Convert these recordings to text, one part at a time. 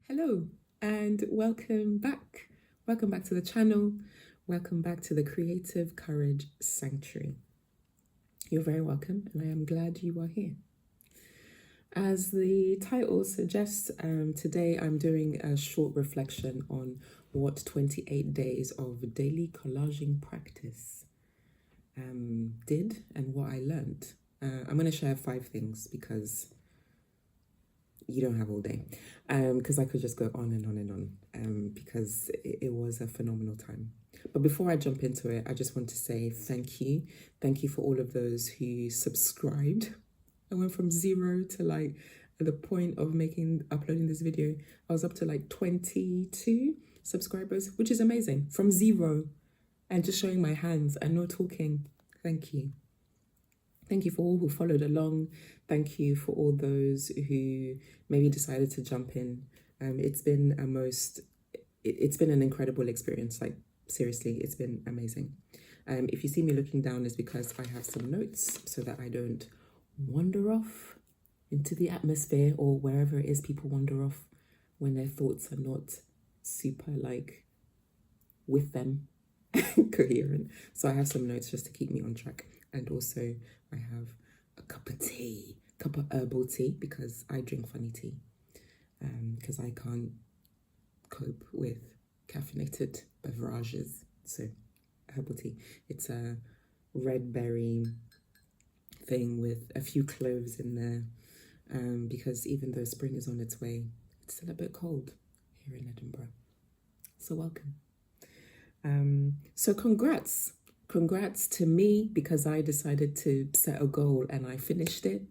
Hello and welcome back. Welcome back to the channel. Welcome back to the Creative Courage Sanctuary. You're very welcome and I am glad you are here. As the title suggests, today I'm doing a short reflection on what 28 days of daily collaging practice did and what I learned. I'm going to share 5 things because you don't have all day, because I could just go on and on and on, because it was a phenomenal time. But before I jump into it, I just want to say thank you. Thank you for all of those who subscribed. I went from 0 to like, at the point of uploading this video, I was up to like 22 subscribers, which is amazing. From 0 and just showing my hands and no talking. Thank you. Thank you for all who followed along. Thank you for all those who maybe decided to jump in. It's been an incredible experience. Like, seriously, it's been amazing. If you see me looking down, it's because I have some notes so that I don't wander off into the atmosphere or wherever it is people wander off when their thoughts are not super like with them coherent. So I have some notes just to keep me on track. And also I have a cup of herbal tea because I drink funny tea, because I can't cope with caffeinated beverages. So herbal tea, it's a red berry thing with a few cloves in there, because even though spring is on its way, it's still a bit cold here in Edinburgh. So welcome. So congrats to me, because I decided to set a goal and I finished it.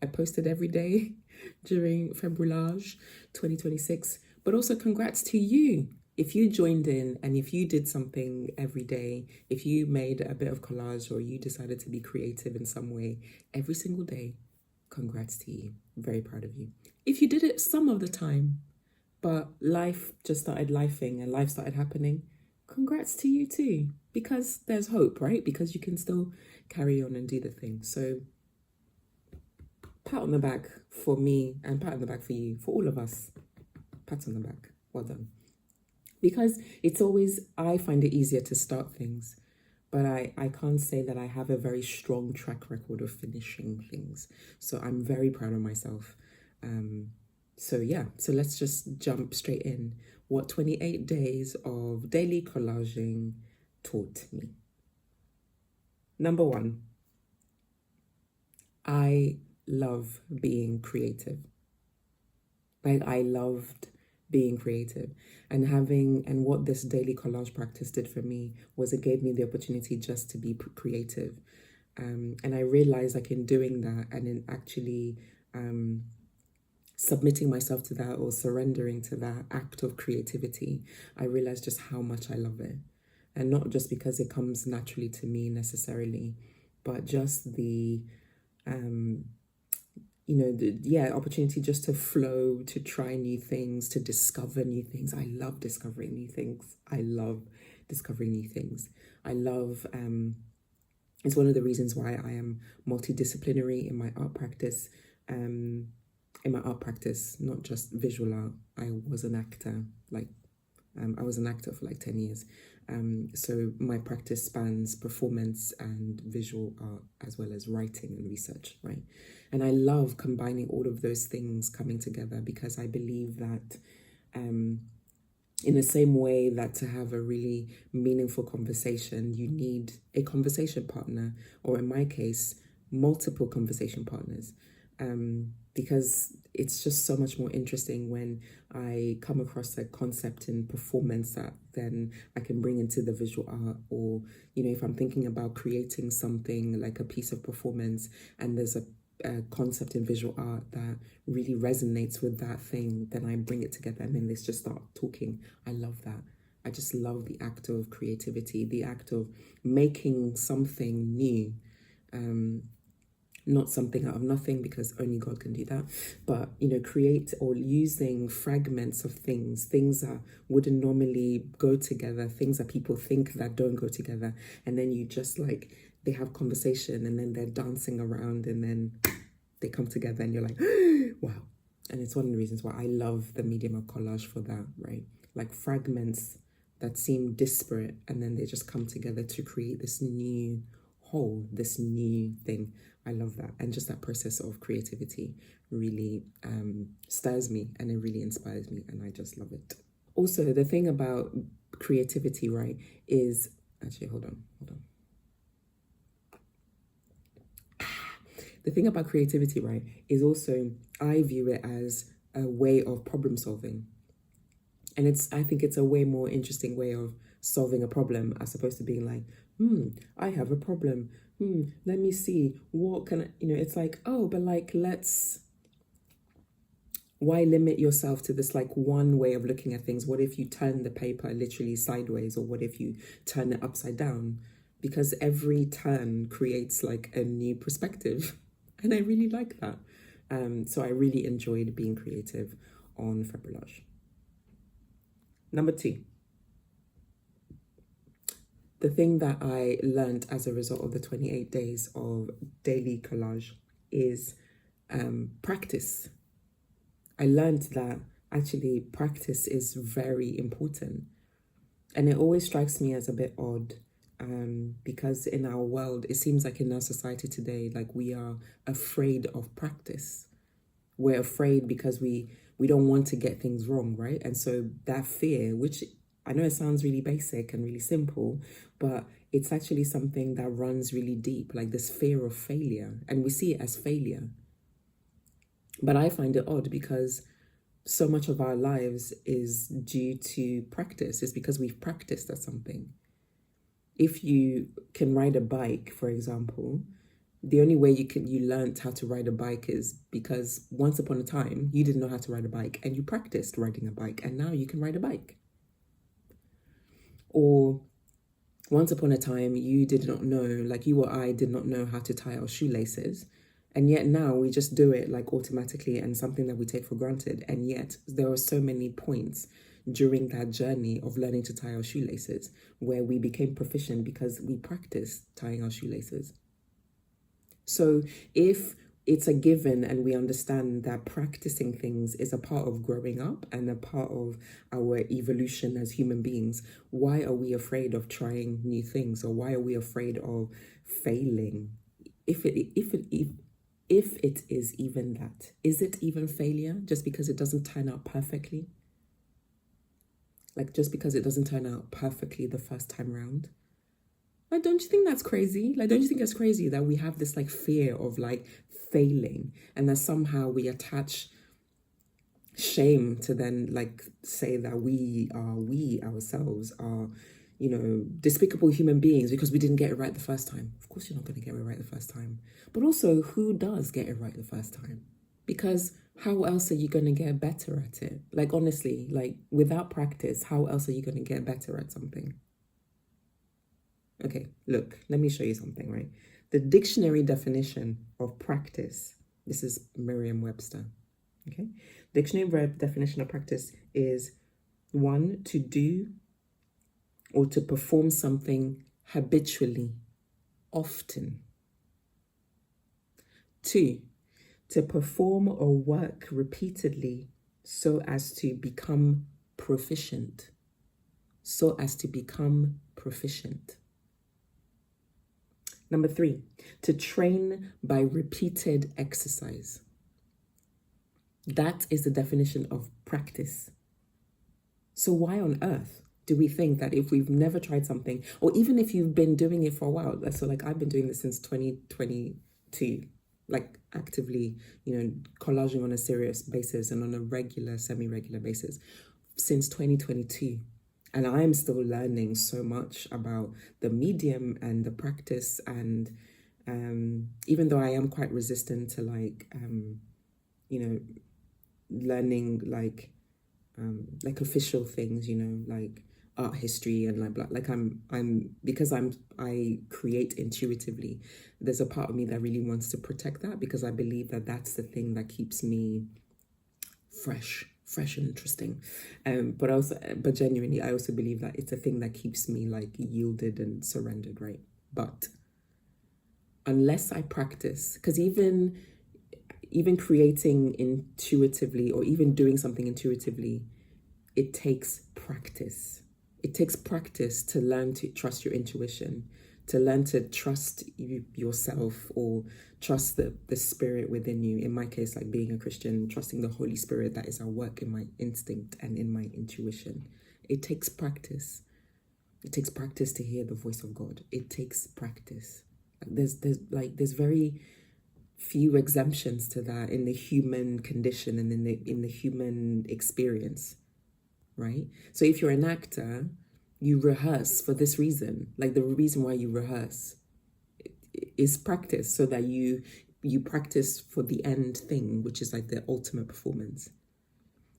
I posted every day during Februllage 2026, but also congrats to you. If you joined in and if you did something every day, if you made a bit of collage or you decided to be creative in some way every single day, congrats to you. I'm very proud of you. If you did it some of the time, but life just started lifing and life started happening, congrats to you too, because there's hope, right? Because you can still carry on and do the thing. So pat on the back for me and pat on the back for you, for all of us. Pat on the back. Well done. Because it's always, I find it easier to start things, but I can't say that I have a very strong track record of finishing things. So I'm very proud of myself. So yeah, so let's just jump straight in. What 28 days of daily collaging taught me. Number 1, I love being creative. Like, I loved being creative, and what this daily collage practice did for me was it gave me the opportunity just to be creative. And I realized, like, in doing that and in actually submitting myself to that or surrendering to that act of creativity, I realized just how much I love it. And not just because it comes naturally to me necessarily, but just the opportunity just to flow, to try new things, to discover new things. I love discovering new things. I love, it's one of the reasons why I am multidisciplinary in my art practice. Not just visual art. I was an actor, I was an actor for like 10 years. So my practice spans performance and visual art, as well as writing and research, right? And I love combining all of those things coming together, because I believe that in the same way that to have a really meaningful conversation, you need a conversation partner, or in my case, multiple conversation partners. Because it's just so much more interesting when I come across a concept in performance that then I can bring into the visual art, or, if I'm thinking about creating something like a piece of performance and there's a concept in visual art that really resonates with that thing, then I bring it together and then let's just start talking. I love that. I just love the act of creativity, the act of making something new. Not something out of nothing, because only God can do that, but create or using fragments of things that wouldn't normally go together, things that people think that don't go together, and then you just they have conversation and then they're dancing around and then they come together and you're like, wow, And it's one of the reasons why I love the medium of collage for that, right? Like fragments that seem disparate, and then they just come together to create this new whole, this new thing. I love that. And just that process of creativity really stirs me, and it really inspires me, and I just love it. Also, the thing about creativity, right, is actually, hold on. The thing about creativity, right, is also, I view it as a way of problem solving. And I think it's a way more interesting way of solving a problem, as opposed to being like, I have a problem. Let me see, what can I, it's like, oh, but like, why limit yourself to this like one way of looking at things? What if you turn the paper literally sideways, or what if you turn it upside down? Because every turn creates like a new perspective. And I really like that. So I really enjoyed being creative on Februllage. Number 2. The thing that I learned as a result of the 28 days of daily collage is practice. I learned that actually practice is very important. And it always strikes me as a bit odd, because in our world, it seems like in our society today, like we are afraid of practice. We're afraid because we don't want to get things wrong, right? And so that fear, which I know it sounds really basic and really simple, but it's actually something that runs really deep, like this fear of failure. And we see it as failure. But I find it odd because so much of our lives is due to practice. It's because we've practiced at something. If you can ride a bike, for example, the only way you learned how to ride a bike is because once upon a time you didn't know how to ride a bike, and you practiced riding a bike, and now you can ride a bike. Or once upon a time you did not know, like you or I did not know how to tie our shoelaces, and yet now we just do it like automatically, and something that we take for granted. And yet there are so many points during that journey of learning to tie our shoelaces where we became proficient because we practiced tying our shoelaces. So if it's a given and we understand that practicing things is a part of growing up and a part of our evolution as human beings, why are we afraid of trying new things? Or why are we afraid of failing? If it is even that, is it even failure just because it doesn't turn out perfectly? Like just because it doesn't turn out perfectly the first time round? Like, don't you think that's crazy? Like, don't you think it's crazy that we have this like fear of like failing, and that somehow we attach shame to then like say that we ourselves are, despicable human beings because we didn't get it right the first time? Of course you're not going to get it right the first time. But also, who does get it right the first time? Because how else are you going to get better at it? Like, honestly, like without practice, how else are you going to get better at something? Okay, look, let me show you something, right? The dictionary definition of practice, this is Merriam-Webster, okay? Dictionary definition of practice is 1, to do or to perform something habitually, often. 2, to perform or work repeatedly so as to become proficient. So as to become proficient. Number 3, to train by repeated exercise. That is the definition of practice. So why on earth do we think that if we've never tried something, or even if you've been doing it for a while, so like I've been doing this since 2022, like actively, collaging on a serious basis and on a regular, semi-regular basis since 2022. And I'm still learning so much about the medium and the practice. And even though I am quite resistant to like, learning like official things, like art history and like I'm because I create intuitively. There's a part of me that really wants to protect that, because I believe that that's the thing that keeps me fresh and interesting. But genuinely, I also believe that it's a thing that keeps me like yielded and surrendered, right? But unless I practice, because even even creating intuitively or even doing something intuitively, it takes practice. It takes practice to learn to trust your intuition, to learn to trust yourself, or trust the spirit within you. In my case, like being a Christian, trusting the Holy Spirit that is at work in my instinct and in my intuition. It takes practice. It takes practice to hear the voice of God. It takes practice. There's very few exemptions to that in the human condition and in the human experience, right? So if you're an actor, you rehearse for this reason. Like the reason why you rehearse is practice, so that you practice for the end thing, which is like the ultimate performance.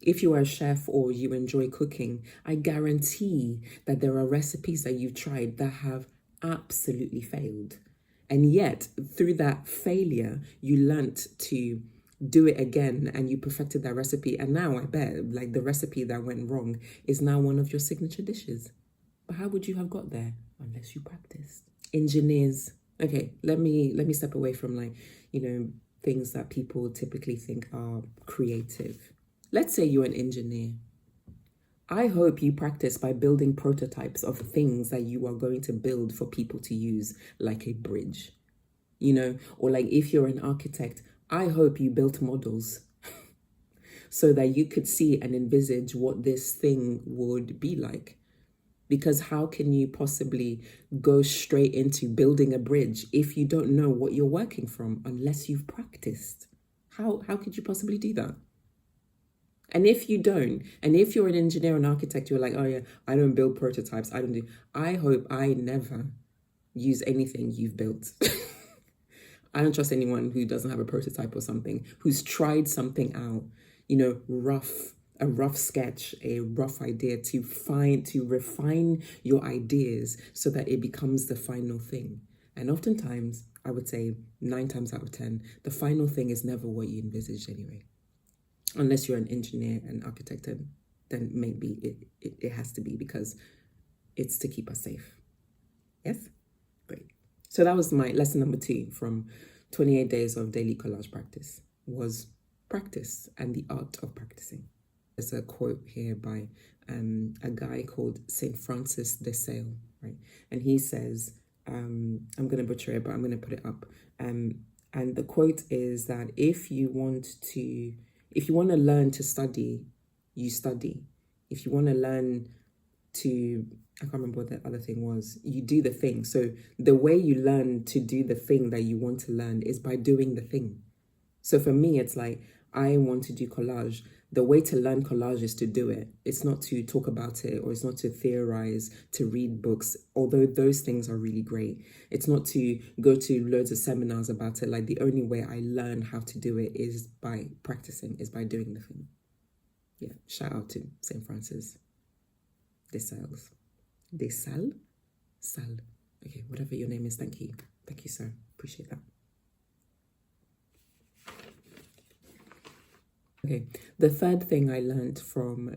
If you are a chef or you enjoy cooking, I guarantee that there are recipes that you've tried that have absolutely failed. And yet, through that failure, you learnt to do it again and you perfected that recipe. And now I bet like the recipe that went wrong is now one of your signature dishes. But how would you have got there unless you practiced? Engineers. Okay, let me step away from like, things that people typically think are creative. Let's say you're an engineer. I hope you practice by building prototypes of things that you are going to build for people to use, like a bridge, or like if you're an architect, I hope you built models so that you could see and envisage what this thing would be like. Because how can you possibly go straight into building a bridge if you don't know what you're working from unless you've practiced? How could you possibly do that? And if you don't, and if you're an engineer and architect, you're like, oh yeah, I don't build prototypes. I hope I never use anything you've built. I don't trust anyone who doesn't have a prototype or something, who's tried something out, a rough sketch, a rough idea to refine your ideas so that it becomes the final thing. And oftentimes, I would say 9 times out of 10, the final thing is never what you envisaged anyway. Unless you're an engineer and architect, then maybe it has to be, because it's to keep us safe. Yes? Great. So that was my lesson number 2 from 28 days of daily collage practice, was practice and the art of practicing. There's a quote here by a guy called St. Francis de Sales, right? And he says, I'm going to butcher it, but I'm going to put it up. And the quote is that if you want to learn to study, you study. If you want to learn to, I can't remember what the other thing was, you do the thing. So the way you learn to do the thing that you want to learn is by doing the thing. So for me, it's like, I want to do collage. The way to learn collage is to do it. It's not to talk about it, or it's not to theorize, to read books, although those things are really great. It's not to go to loads of seminars about it. Like, the only way I learn how to do it is by practicing, is by doing the thing. Yeah, shout out to St. Francis de Sales. De Sales? Sal. Okay, whatever your name is, thank you. Thank you, sir. Appreciate that. Okay, the third thing I learned from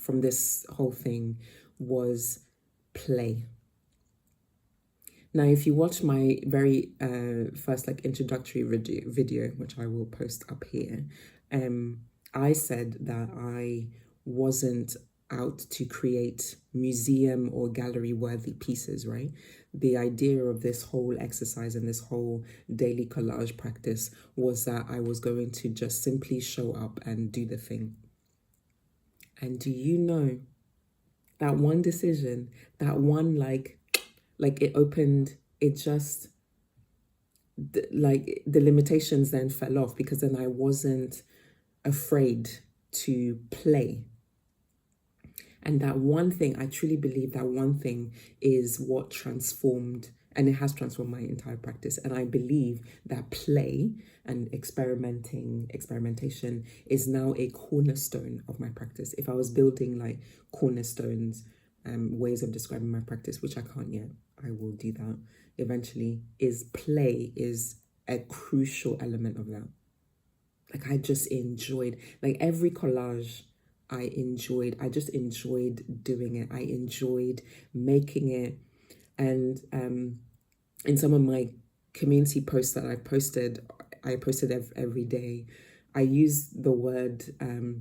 this whole thing was play. Now, if you watch my very first introductory video, which I will post up here, I said that I wasn't out to create museum or gallery worthy pieces, right? The idea of this whole exercise and this whole daily collage practice was that I was going to just simply show up and do the thing. And do you know that one decision, that one it opened, it just the limitations then fell off, because then I wasn't afraid to play. And that one thing, I truly believe that one thing is what transformed, and it has transformed my entire practice. And I believe that play and experimentation is now a cornerstone of my practice. If I was building cornerstones, ways of describing my practice, which I can't yet, I will do that eventually, is play is a crucial element of that. I just enjoyed, every collage I just enjoyed doing it. I enjoyed making it. And in some of my community posts that I posted every day, I use the word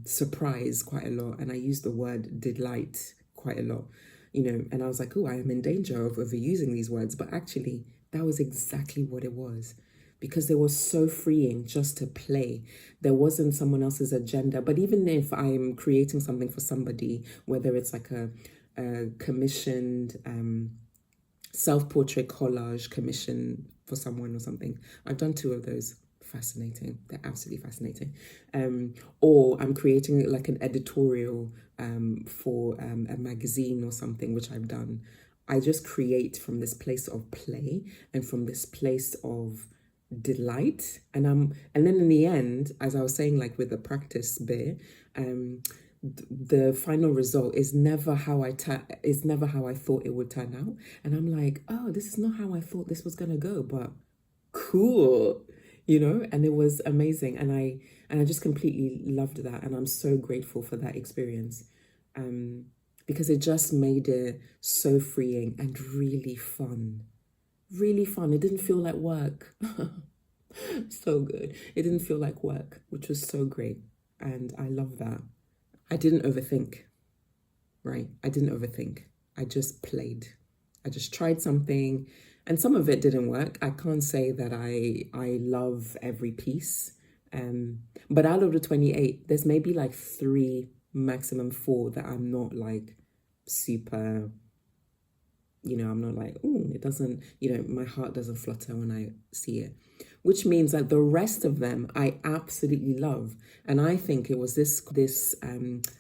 surprise quite a lot, and I use the word delight quite a lot, and I was like, oh, I am in danger of overusing these words, but actually that was exactly what it was, because they were so freeing just to play. There wasn't someone else's agenda. But even if I'm creating something for somebody, whether it's like a commissioned self-portrait collage commission for someone or something, I've done 2 of those. Fascinating. They're absolutely fascinating. Or I'm creating like an editorial for a magazine or something, which I've done. I just create from this place of play and from this place of delight, and then in the end, as I was saying, like with the practice bit, the final result is never how I thought it would turn out, and I'm like, oh, this is not how I thought this was gonna go, but cool, and it was amazing, and I just completely loved that, and I'm so grateful for that experience, because it just made it so freeing and really fun. Really fun. It didn't feel like work. So good. It didn't feel like work, which was so great. And I love that. I didn't overthink, right? I didn't overthink. I just played. I just tried something, and some of it didn't work. I can't say that I love every piece. But out of the 28, there's maybe like 3, maximum 4 that I'm not like super, I'm not like, oh, it doesn't, my heart doesn't flutter when I see it, which means that the rest of them I absolutely love. And I think it was this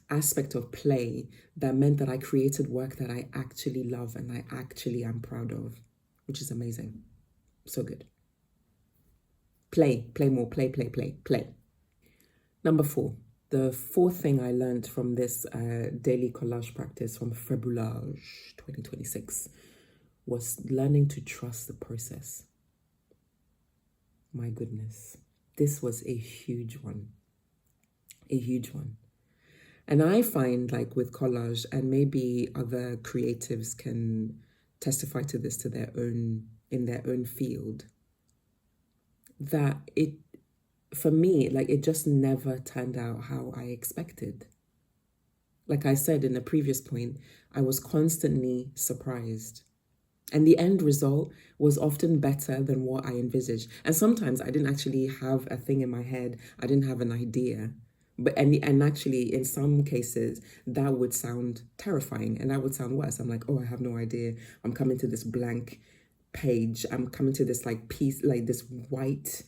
aspect of play that meant that I created work that I actually love and I actually am proud of, which is amazing. So good. Play more, play. Number 4. The 4th thing I learned from this daily collage practice from Februllage 2026 was learning to trust the process. My goodness, this was a huge one. A huge one. And I find, like with collage, and maybe other creatives can testify to this in their own field, that for me, like, it just never turned out how I expected. Like I said in the previous point, I was constantly surprised. And the end result was often better than what I envisaged. And sometimes I didn't actually have a thing in my head. I didn't have an idea. And actually, in some cases, that would sound terrifying and that would sound worse. I'm like, oh, I have no idea. I'm coming to this blank page. I'm coming to this like piece, like this white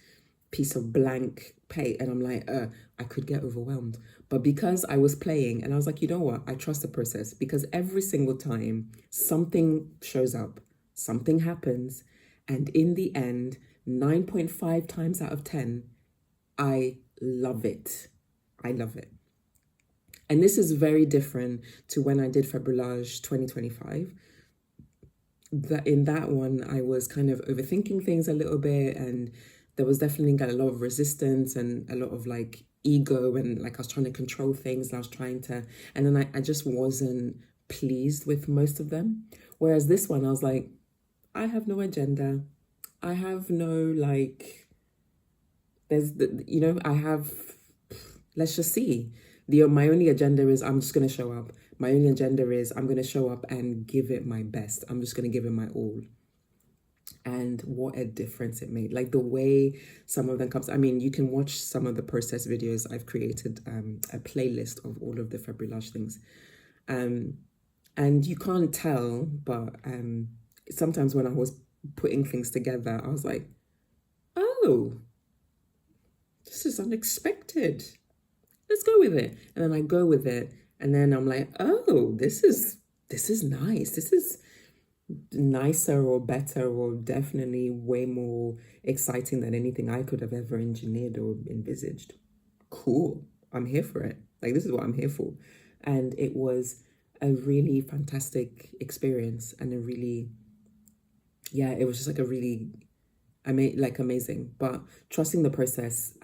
piece of blank page, and I'm like, I could get overwhelmed. But because I was playing, and I was like, you know what, I trust the process, because every single time something shows up, something happens, and in the end, 9.5 times out of 10, I love it. I love it. And this is very different to when I did Februllage 2025. In that one, I was kind of overthinking things a little bit, and there was definitely a lot of resistance and a lot of like ego, and like I was trying to control things, and I was trying to, and then I just wasn't pleased with most of them. Whereas this one, I was like, I have no agenda. I have no like, I have, let's just see. My only agenda is I'm just going to show up. My only agenda is I'm going to show up and give it my best. I'm just going to give it my all. And what a difference it made. Like the way some of them comes. I mean, you can watch some of the process videos. I've created a playlist of all of the Februllage things. And you can't tell, but sometimes when I was putting things together, I was like, oh, this is unexpected. Let's go with it. And then I go with it. And then I'm like, oh, this is nice. This is nicer or better or definitely way more exciting than anything I could have ever engineered or envisaged. Cool. I'm here for it. Like, this is what I'm here for. And it was a really fantastic experience, and a really, it was just like a really, amazing. But trusting the process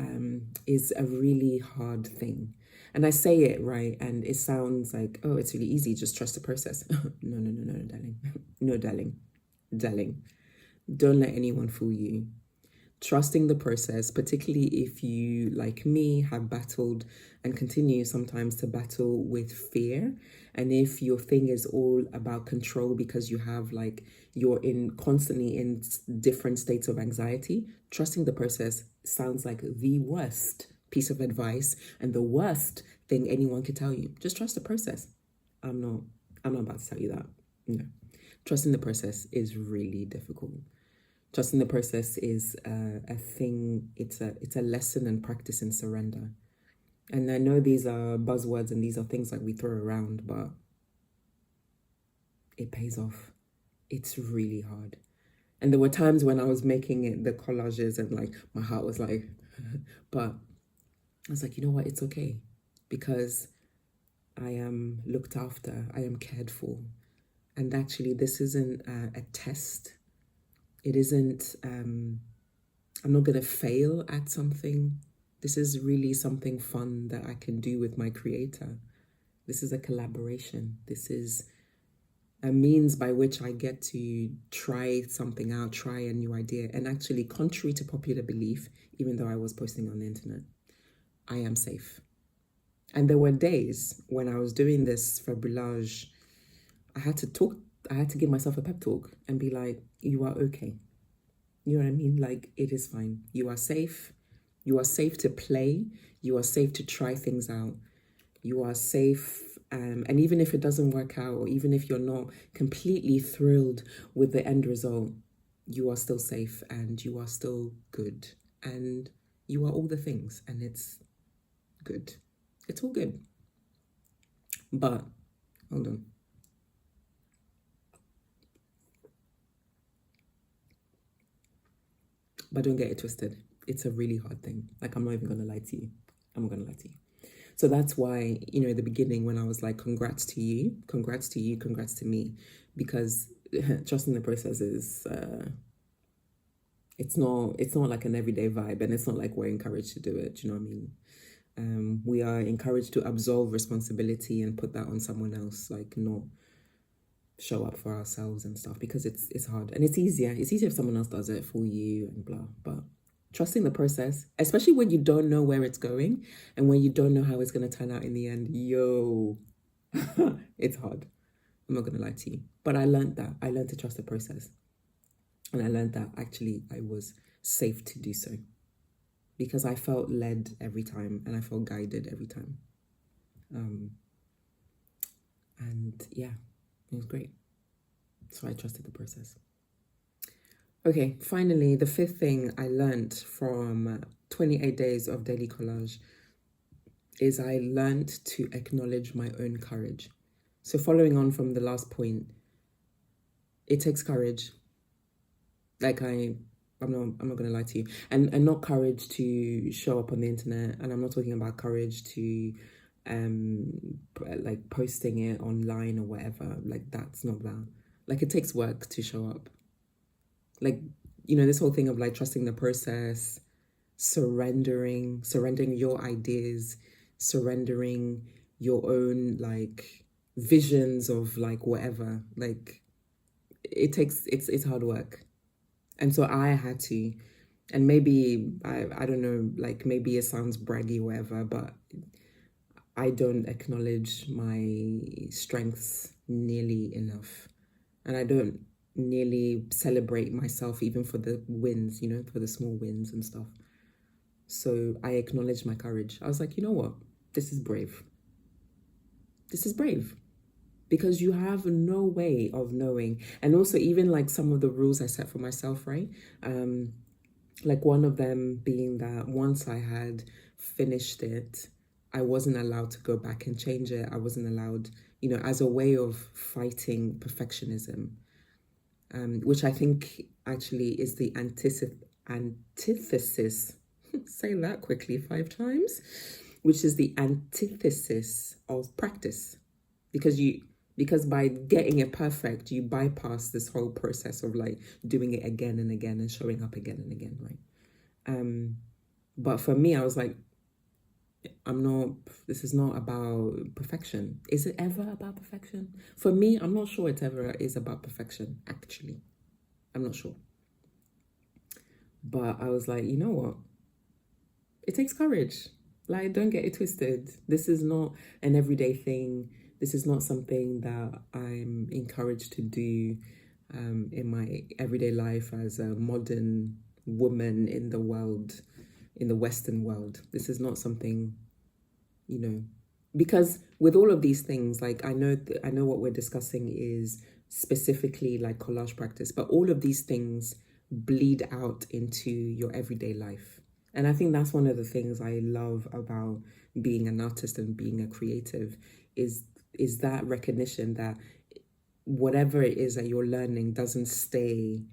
is a really hard thing. And I say it right, and it sounds like, oh, it's really easy, just trust the process. No, darling. No, darling. Don't let anyone fool you. Trusting the process, particularly if you, like me, have battled and continue sometimes to battle with fear. And if your thing is all about control because you have like, you're in constantly in different states of anxiety, trusting the process sounds like the worst piece of advice and the worst thing anyone could tell you. Just trust the process. I'm not about to tell you that. No. Trusting the process is really difficult. Trusting the process is a thing. It's a lesson and practice in surrender. And I know these are buzzwords and these are things that we throw around, but it pays off. It's really hard. And there were times when I was making it, the collages, and like my heart was like, but I was like, you know what? It's okay, because I am looked after. I am cared for. And actually, this isn't a test. It isn't, I'm not going to fail at something. This is really something fun that I can do with my creator. This is a collaboration. This is a means by which I get to try something out, try a new idea. And actually, contrary to popular belief, even though I was posting on the internet, I am safe. And there were days when I was doing this Februllage, I had to give myself a pep talk and be like, you are okay. You know what I mean? Like, it is fine. You are safe. You are safe to play. You are safe to try things out. You are safe. And even if it doesn't work out, or even if you're not completely thrilled with the end result, you are still safe and you are still good. And you are all the things, and it's good. It's all good. But, hold on. But don't get it twisted. It's a really hard thing. Like, I'm not even going to lie to you. I'm not going to lie to you. So that's why, you know, in the beginning when I was like, congrats to you, congrats to you, congrats to me, because trusting the process is, it's not like an everyday vibe, and it's not like we're encouraged to do it. Do you know what I mean? We are encouraged to absolve responsibility and put that on someone else, like not show up for ourselves and stuff, because it's hard, and it's easier if someone else does it for you and blah. But trusting the process, especially when you don't know where it's going and when you don't know how it's going to turn out in the end, it's hard. I'm not going to lie to you. But I learned to trust the process, and I learned that actually I was safe to do so, because I felt led every time and I felt guided every time. And yeah, it was great. So I trusted the process. Okay, finally, the fifth thing I learned from 28 days of daily collage is I learned to acknowledge my own courage. So following on from the last point, it takes courage. Like I'm not gonna lie to you. And not courage to show up on the internet, and I'm not talking about courage to like posting it online or whatever. Like, that's not that. Like, it takes work to show up. Like, you know, this whole thing of like trusting the process, surrendering your ideas, surrendering your own like visions of like whatever. Like, it's hard work. And so I had to, and maybe I don't know, like maybe it sounds braggy or whatever, but I don't acknowledge my strengths nearly enough. And I don't nearly celebrate myself even for the wins, you know, for the small wins and stuff. So I acknowledged my courage. I was like, you know what? This is brave. This is brave. Because you have no way of knowing. And also even like some of the rules I set for myself, right? Like one of them being that once I had finished it, I wasn't allowed to go back and change it. I wasn't allowed, you know, as a way of fighting perfectionism. Which I think actually is the antithesis, say that quickly 5 times, which is the antithesis of practice. Because by getting it perfect, you bypass this whole process of like doing it again and again and showing up again and again, right? But for me, I was like, this is not about perfection. Is it ever about perfection? For me, I'm not sure it ever is about perfection, actually. I'm not sure. But I was like, you know what? It takes courage. Like, don't get it twisted. This is not an everyday thing. This is not something that I'm encouraged to do in my everyday life as a modern woman in the world, in the Western world. This is not something, you know, because with all of these things, like I know what we're discussing is specifically like collage practice, but all of these things bleed out into your everyday life. And I think that's one of the things I love about being an artist and being a creative is that recognition that whatever it is that you're learning doesn't stay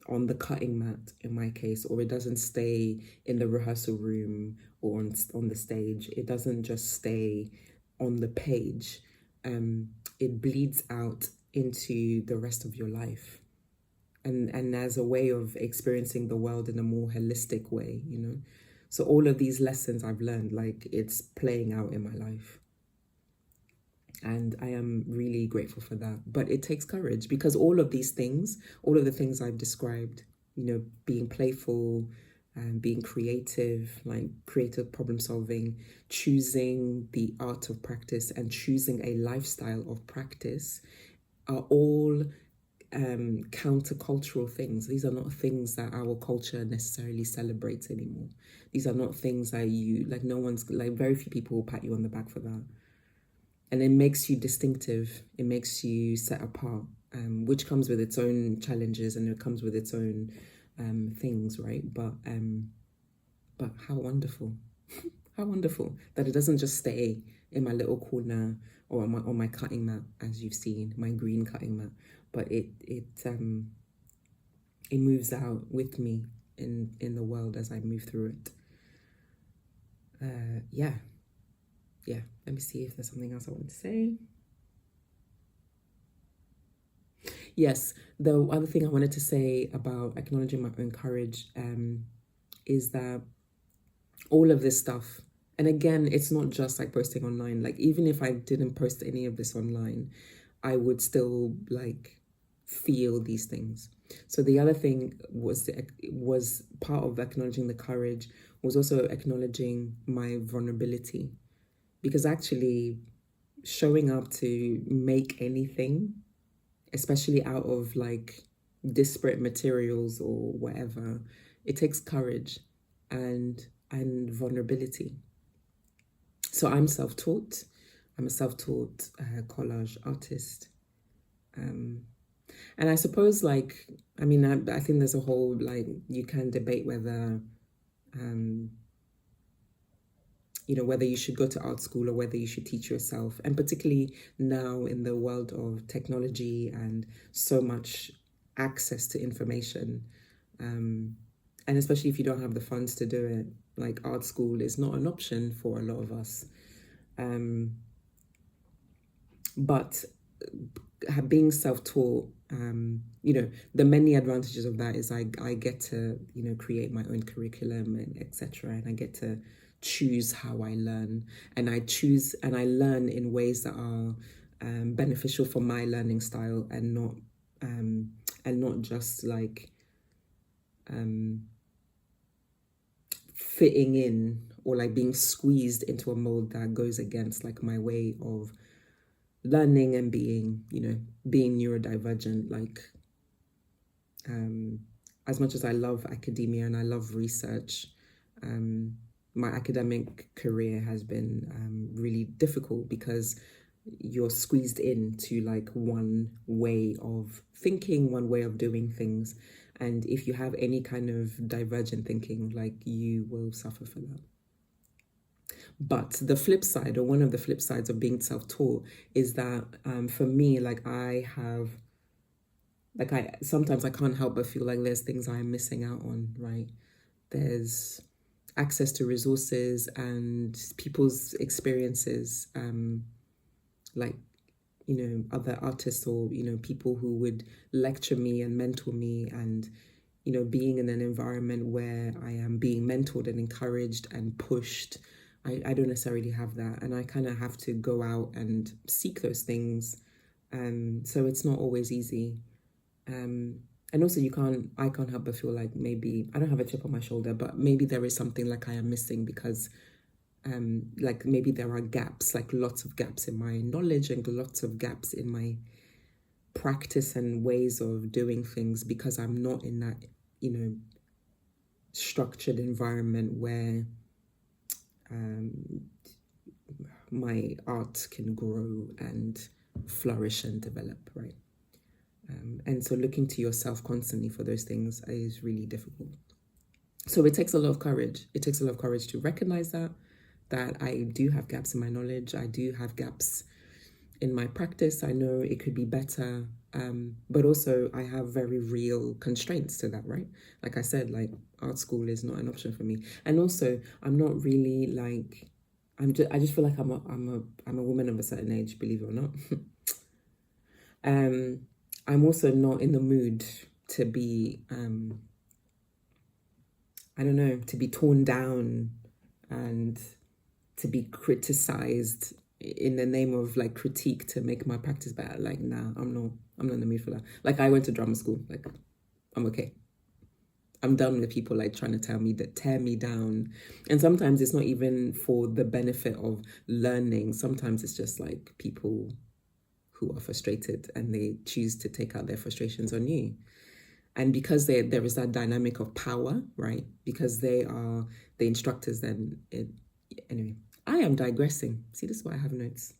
on the cutting mat in my case, or it doesn't stay in the rehearsal room or on the stage. It doesn't just stay on the page. It bleeds out into the rest of your life, and as a way of experiencing the world in a more holistic way, you know. So all of these lessons I've learned, like, it's playing out in my life. And I am really grateful for that. But it takes courage because all of these things, all of the things I've described, you know, being playful and being creative, like creative problem solving, choosing the art of practice and choosing a lifestyle of practice are all countercultural things. These are not things that our culture necessarily celebrates anymore. These are not things that you, like, no one's, like, very few people will pat you on the back for that. And it makes you distinctive. It makes you set apart, which comes with its own challenges and it comes with its own things, right? But how wonderful, how wonderful that it doesn't just stay in my little corner or on my cutting mat, as you've seen, my green cutting mat, but it moves out with me in the world as I move through it. Yeah. Let me see if there's something else I want to say. Yes, the other thing I wanted to say about acknowledging my own courage is that all of this stuff, and again, it's not just like posting online. Like, even if I didn't post any of this online, I would still like feel these things. So the other thing was part of acknowledging the courage was also acknowledging my vulnerability, because actually showing up to make anything, especially out of like disparate materials or whatever, it takes courage and vulnerability. So I'm self-taught. I'm a self-taught collage artist. And I suppose, like, I mean, I think there's a whole, like, you can debate whether, you know, whether you should go to art school or whether you should teach yourself. And particularly now in the world of technology and so much access to information, and especially if you don't have the funds to do it, like, art school is not an option for a lot of us. But being self-taught, you know, the many advantages of that is I get to, you know, create my own curriculum and etc. And I get to choose how I learn, and I choose and I learn in ways that are beneficial for my learning style, and not just like fitting in or like being squeezed into a mold that goes against like my way of learning and being, you know, being neurodivergent. Like, as much as I love academia and I love research, my academic career has been really difficult because you're squeezed into like one way of thinking, one way of doing things. And if you have any kind of divergent thinking, like, you will suffer for that. But the flip side, or one of the flip sides of being self-taught, is that for me, like, I sometimes I can't help but feel like there's things I'm missing out on, right? There's access to resources and people's experiences, like, you know, other artists or, you know, people who would lecture me and mentor me, and, you know, being in an environment where I am being mentored and encouraged and pushed. I don't necessarily have that, and I kind of have to go out and seek those things. So it's not always easy. And also I can't help but feel like maybe I don't have a chip on my shoulder, but maybe there is something like I am missing because like maybe there are gaps, like lots of gaps in my knowledge and lots of gaps in my practice and ways of doing things because I'm not in that, structured environment where my art can grow and flourish and develop, right? And so looking to yourself constantly for those things is really difficult. So it takes a lot of courage. It takes a lot of courage to recognize that I do have gaps in my knowledge. I do have gaps in my practice. I know it could be better. But also I have very real constraints to that, right? Like I said, like art school is not an option for me. And also I'm not really like, I just feel like I'm a woman of a certain age, believe it or not. I'm also not in the mood to be, I don't know, to be torn down and to be criticized in the name of like critique to make my practice better. Like, nah, I'm not in the mood for that. Like I went to drama school, like I'm okay. I'm done with people like trying to tear me down. And sometimes it's not even for the benefit of learning. Sometimes it's just like people who are frustrated and they choose to take out their frustrations on you. And because there is that dynamic of power, right? Because they are the instructors, then anyway, I am digressing. See, this is why I have notes.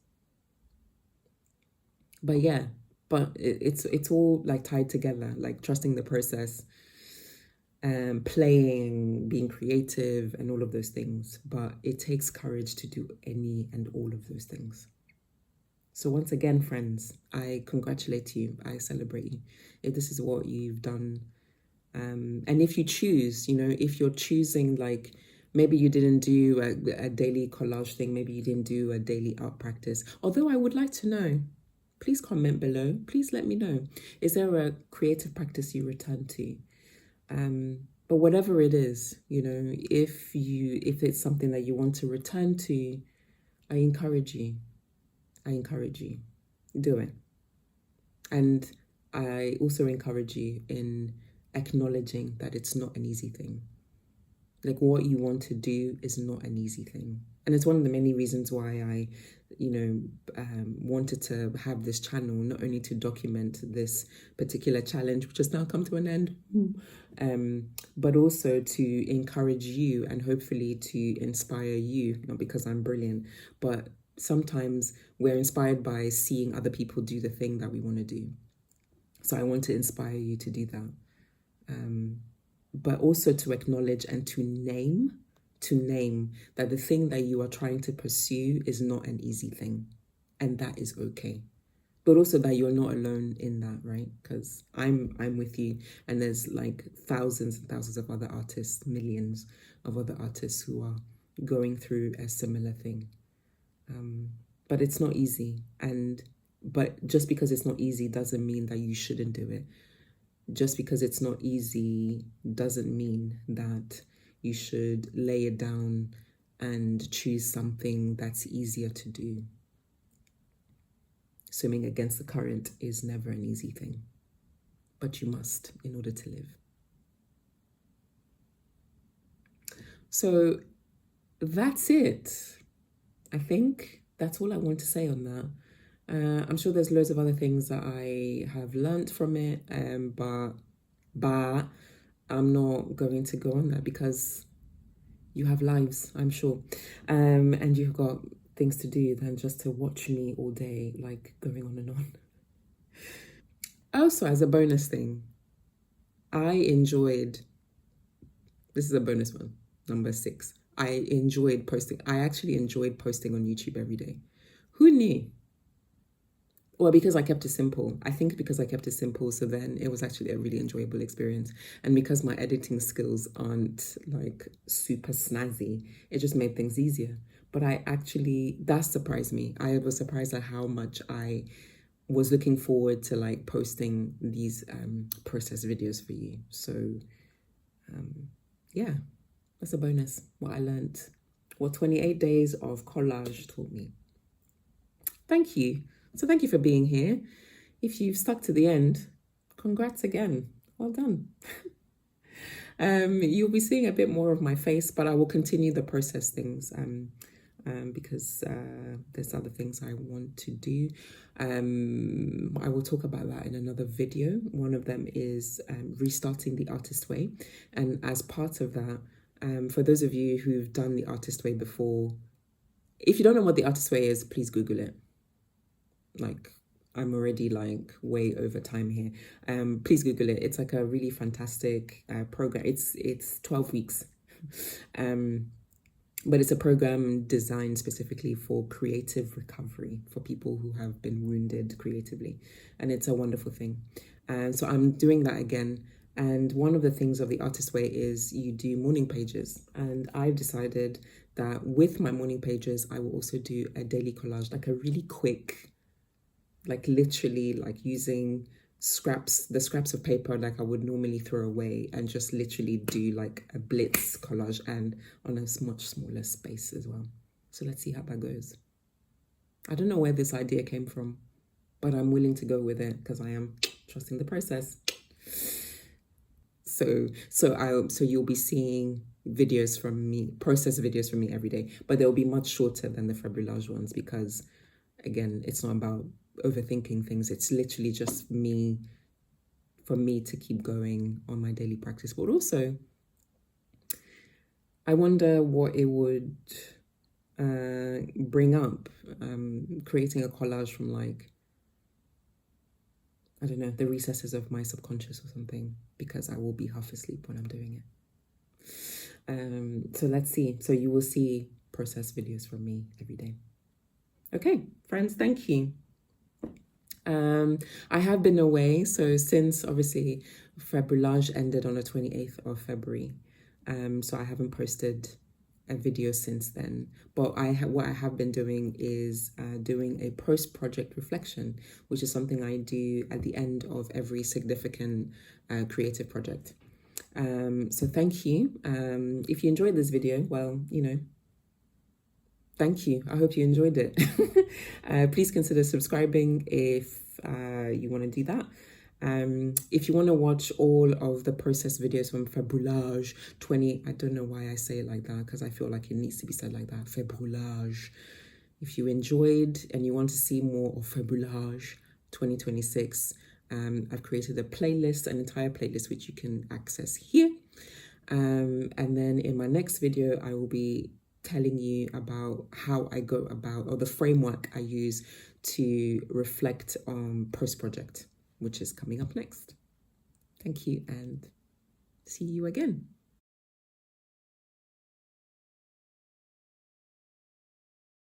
But yeah, it's all like tied together, like trusting the process, playing, being creative, and all of those things. But it takes courage to do any and all of those things. So once again, friends, I congratulate you. I celebrate you. If this is what you've done, and if you choose, if you're choosing, like maybe you didn't do a daily collage thing, maybe you didn't do a daily art practice. Although I would like to know, please comment below. Please let me know. Is there a creative practice you return to? But whatever it is, if it's something that you want to return to, I encourage you. Do it. And I also encourage you in acknowledging that it's not an easy thing. Like what you want to do is not an easy thing. And it's one of the many reasons why I, wanted to have this channel, not only to document this particular challenge, which has now come to an end, but also to encourage you and hopefully to inspire you, not because I'm brilliant, but sometimes we're inspired by seeing other people do the thing that we want to do. So I want to inspire you to do that. But also to acknowledge and to name that the thing that you are trying to pursue is not an easy thing. And that is okay. But also that you're not alone in that, right? Because I'm with you. And there's like thousands and thousands of other artists, millions of other artists who are going through a similar thing. But it's not easy. But just because it's not easy doesn't mean that you shouldn't do it. Just because it's not easy doesn't mean that you should lay it down and choose something that's easier to do. Swimming against the current is never an easy thing, but you must in order to live. So that's it. I think that's all I want to say on that. I'm sure there's loads of other things that I have learnt from it, but I'm not going to go on that because you have lives, I'm sure, and you've got things to do than just to watch me all day, like going on and on. Also, as a bonus thing, this is a bonus one, number 6. I actually enjoyed posting on YouTube every day. Who knew? Well, because I kept it simple. I think because I kept it simple, so then it was actually a really enjoyable experience. And because my editing skills aren't like super snazzy, it just made things easier. But that surprised me. I was surprised at how much I was looking forward to like posting these process videos for you. So yeah, that's a bonus. What I learned, what 28 days of collage taught me. Thank you. So thank you for being here. If you've stuck to the end, congrats again. Well done. You'll be seeing a bit more of my face, but I will continue the process things because there's other things I want to do. I will talk about that in another video. One of them is restarting the artist way. And as part of that, for those of you who've done the artist way before, if you don't know what the artist way is, please Google it. Like, I'm already like way over time here. Please Google it. It's like a really fantastic program. It's 12 weeks. But it's a program designed specifically for creative recovery for people who have been wounded creatively. And it's a wonderful thing. And so I'm doing that again. And one of the things of the artist way is you do morning pages. And I've decided that with my morning pages, I will also do a daily collage, like a really quick, like literally like using the scraps of paper like I would normally throw away, and just literally do like a blitz collage, and on a much smaller space as well. So let's see how that goes. I don't know where this idea came from, but I'm willing to go with it because I am trusting the process. So you'll be seeing videos from me, process videos from me every day, but they'll be much shorter than the Februllage ones because, again, it's not about overthinking things. It's literally just for me to keep going on my daily practice. But also, I wonder what it would bring up, creating a collage from, like, I don't know, the recesses of my subconscious or something, because I will be half asleep when I'm doing it. So let's see. So you will see process videos from me every day. Okay, friends, thank you. I have been away, so since obviously Februllage ended on the 28th of February, so I haven't posted a video since then. But what I have been doing is doing a post-project reflection, which is something I do at the end of every significant creative project. So thank you. If you enjoyed this video, well, you know, thank you. I hope you enjoyed it. Please consider subscribing if you want to do that. If you want to watch all of the process videos from Februllage 20, I don't know why I say it like that, because I feel like it needs to be said like that, Februllage. If you enjoyed and you want to see more of Februllage 2026, I've created a playlist, an entire playlist, which you can access here. And then in my next video, I will be telling you about how I go about, or the framework I use to reflect on post-project, which is coming up next. Thank you, and see you again.